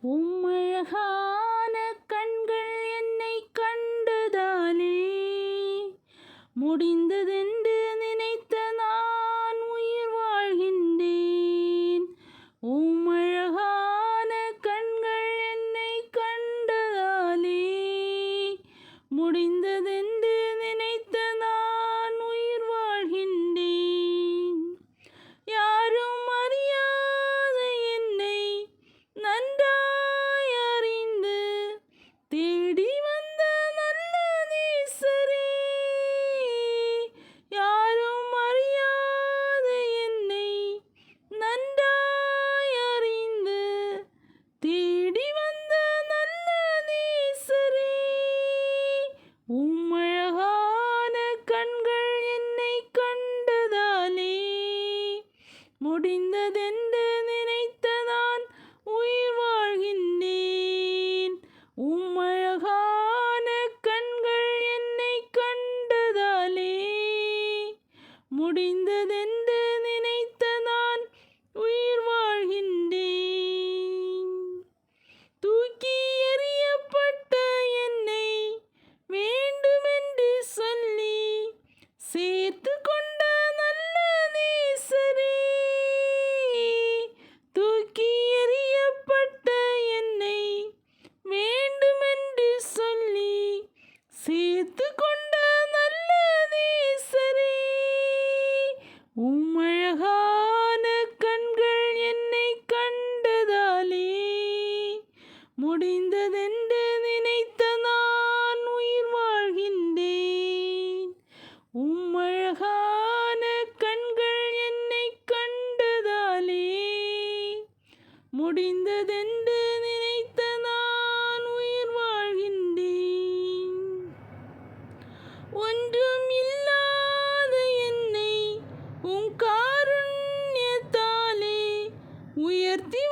உம்மழகான கண்கள் என்னை கண்டதாலே முடிந்ததென்று நினைத்த நான் உயிர் வாழ்கின்றேன். உம்மழகான கண்கள் என்னை கண்டதாலே முடிந்ததென்று நினைத்த நான் உயிர் வாழ்கின்றேன். யாரும் அறியாத என்னை நன்றாய் அறிந்து தேடி வந்த நல்ல நேசரே, யாரும் அறியாத என்னை நன்றாய் அறிந்து தேடி வந்த நல்ல நேசரே, உம்மழகான கண்கள் என்னை கண்டதாலே முடிந்ததென்று நினைத்த நான் உயிர் வாழ்கின்றேன். உம்மழகான கண்கள் என்னை கண்டதாலே முடிந்ததென்று நினைத்த நான் உயிர் வாழ்கின்றேன். தூக்கி எறியப்பட்ட என்னை வேண்டுமென்று சொல்லி சேர்த்து கொண்ட நல்ல நேசரே, தூக்கி எறியப்பட்ட என்னை வேண்டுமென்று சொல்லி சேர்த்து கொண்ட நல்ல நேசரே, உம்மழகான கண்கள் என்னை கண்டதாலே முடிந்ததென்று நினைத்த நான் உயிர் வாழ்கின்றேன். உம்மழகான கண்கள் என்னை கண்டதாலே முடிந்ததென்று நினைத்த நான் உயிர் வாழ்கின்றேன். ஒன்றும் இல்லாத என்னை உம் காருண்யத்தாலே உயர்த்தி